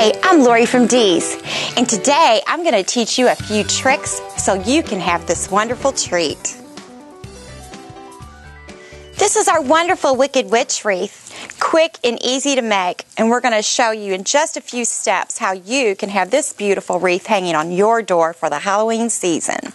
Hi, I'm Lorie from Dee's, and today I'm going to teach you a few tricks so you can have this wonderful treat. This is our wonderful Wicked Witch wreath, quick and easy to make, and we're going to show you in just a few steps how you can have this beautiful wreath hanging on your door for the Halloween season.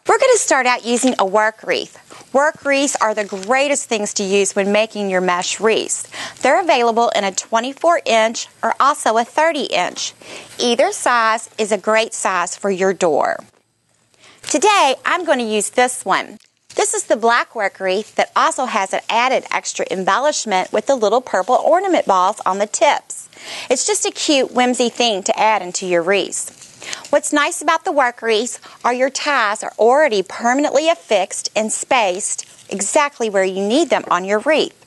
We're going to start out using a work wreath. Work wreaths are the greatest things to use when making your mesh wreaths. They're available in a 24-inch or also a 30-inch. Either size is a great size for your door. Today, I'm going to use this one. This is the black work wreath that also has an added extra embellishment with the little purple ornament balls on the tips. It's just a cute, whimsy thing to add into your wreaths. What's nice about the work wreaths are your ties are already permanently affixed and spaced exactly where you need them on your wreath.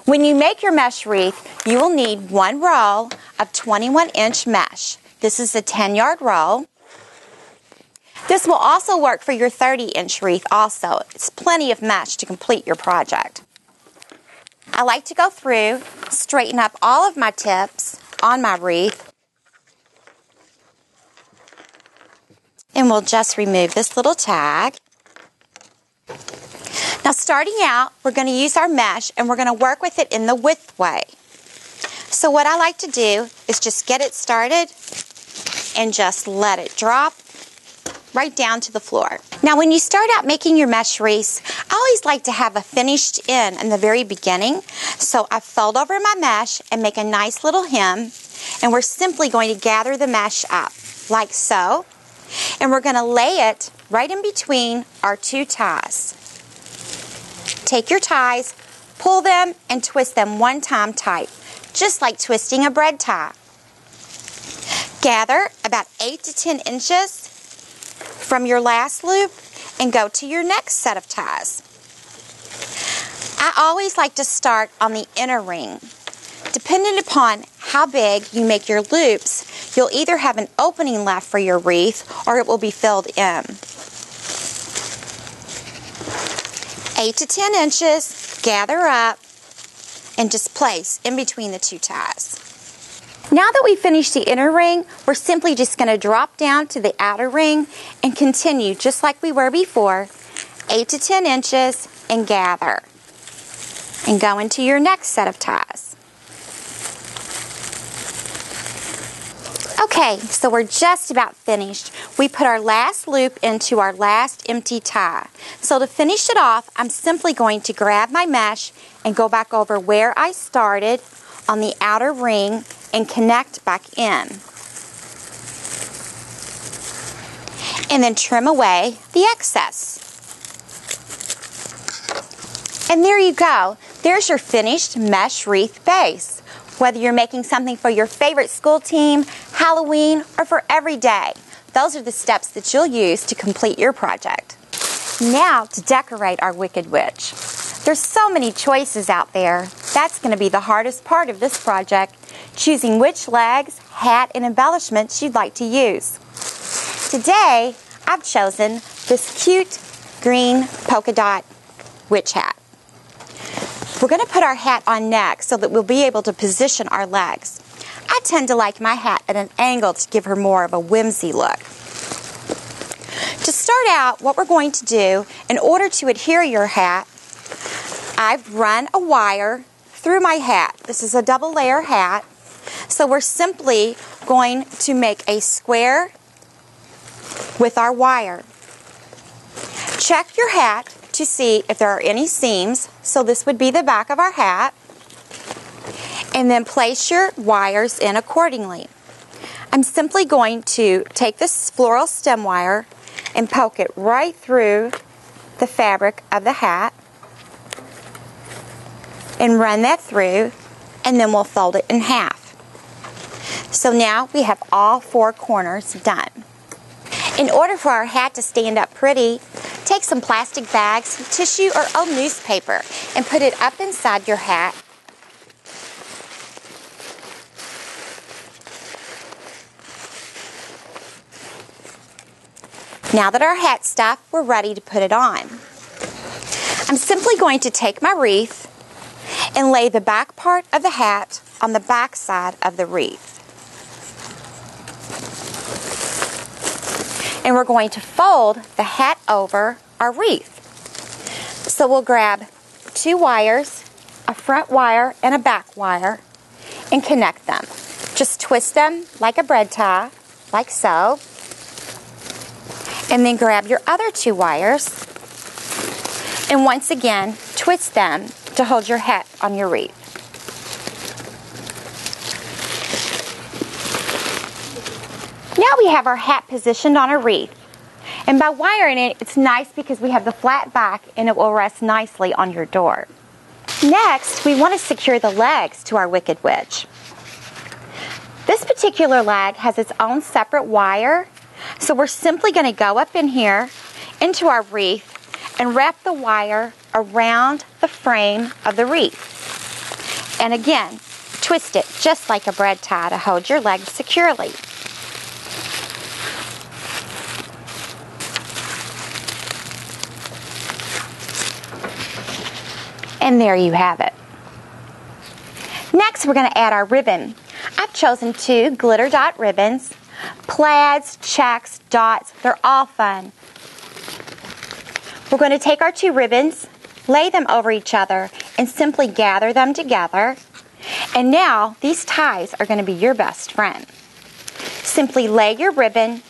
When you make your mesh wreath, you will need one roll of 21-inch mesh. This is a 10-yard roll. This will also work for your 30-inch wreath also. It's plenty of mesh to complete your project. I like to go through, straighten up all of my tips on my wreath, and we'll just remove this little tag. Now starting out, we're going to use our mesh and we're going to work with it in the width way. So what I like to do is just get it started and just let it drop right down to the floor. Now when you start out making your mesh wreaths, I always like to have a finished end in the very beginning. So I fold over my mesh and make a nice little hem, and we're simply going to gather the mesh up like so. And we're going to lay it right in between our two ties. Take your ties, pull them, and twist them one time tight, just like twisting a bread tie. Gather about 8 to 10 inches from your last loop and go to your next set of ties. I always like to start on the inner ring. Depending upon how big you make your loops, you'll either have an opening left for your wreath or it will be filled in. 8 to 10 inches, gather up, and just place in between the two ties. Now that we've finished the inner ring, we're simply just going to drop down to the outer ring and continue just like we were before, 8 to 10 inches, and gather. And go into your next set of ties. Okay, so we're just about finished. We put our last loop into our last empty tie. So to finish it off, I'm simply going to grab my mesh and go back over where I started on the outer ring and connect back in. And then trim away the excess. And there you go. There's your finished mesh wreath base. Whether you're making something for your favorite school team, Halloween, or for every day, those are the steps that you'll use to complete your project. Now to decorate our Wicked Witch. There's so many choices out there. That's going to be the hardest part of this project, choosing which legs, hat, and embellishments you'd like to use. Today, I've chosen this cute green polka dot witch hat. We're going to put our hat on next so that we'll be able to position our legs. I tend to like my hat at an angle to give her more of a whimsy look. To start out, what we're going to do, in order to adhere your hat, I've run a wire through my hat. This is a double layer hat. So we're simply going to make a square with our wire. Check your hat to see if there are any seams. So this would be the back of our hat. And then place your wires in accordingly. I'm simply going to take this floral stem wire and poke it right through the fabric of the hat and run that through, and then we'll fold it in half. So now we have all 4 corners done. In order for our hat to stand up pretty, take some plastic bags, tissue, or old newspaper and put it up inside your hat. Now that our hat's stuffed, we're ready to put it on. I'm simply going to take my wreath and lay the back part of the hat on the back side of the wreath. And we're going to fold the hat over our wreath. So we'll grab 2 wires, a front wire and a back wire, and connect them. Just twist them like a bread tie, like so. And then grab your other 2 wires, and once again, twist them to hold your hat on your wreath. Now we have our hat positioned on a wreath. And by wiring it, it's nice because we have the flat back and it will rest nicely on your door. Next, we want to secure the legs to our Wicked Witch. This particular leg has its own separate wire, so we're simply going to go up in here into our wreath and wrap the wire around the frame of the wreath. And again, twist it just like a bread tie to hold your legs securely. And there you have it. Next, we're going to add our ribbon. I've chosen 2 glitter dot ribbons. Plaids, checks, dots, they're all fun. We're going to take our 2 ribbons, lay them over each other, and simply gather them together. And now, these ties are going to be your best friend. Simply lay your ribbon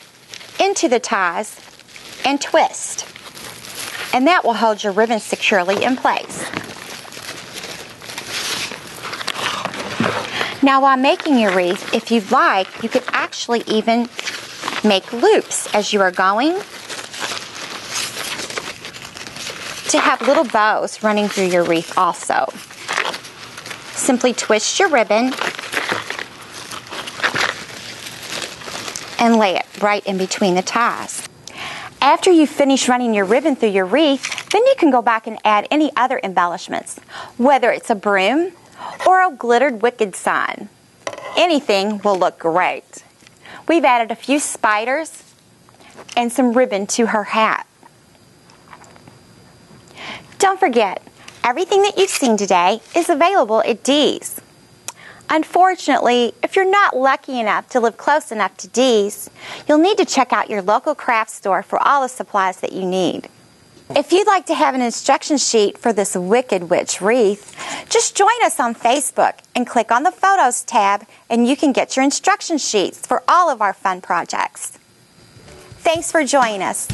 into the ties and twist. And that will hold your ribbon securely in place. Now, while making your wreath, if you'd like, you could actually even make loops as you are going to have little bows running through your wreath also. Simply twist your ribbon and lay it right in between the ties. After you finish running your ribbon through your wreath, then you can go back and add any other embellishments, whether it's a broom or a glittered wicked sign. Anything will look great. We've added a few spiders and some ribbon to her hat. Don't forget, everything that you've seen today is available at Dee's. Unfortunately, if you're not lucky enough to live close enough to Dee's, you'll need to check out your local craft store for all the supplies that you need. If you'd like to have an instruction sheet for this Wicked Witch wreath, just join us on Facebook and click on the Photos tab and you can get your instruction sheets for all of our fun projects. Thanks for joining us.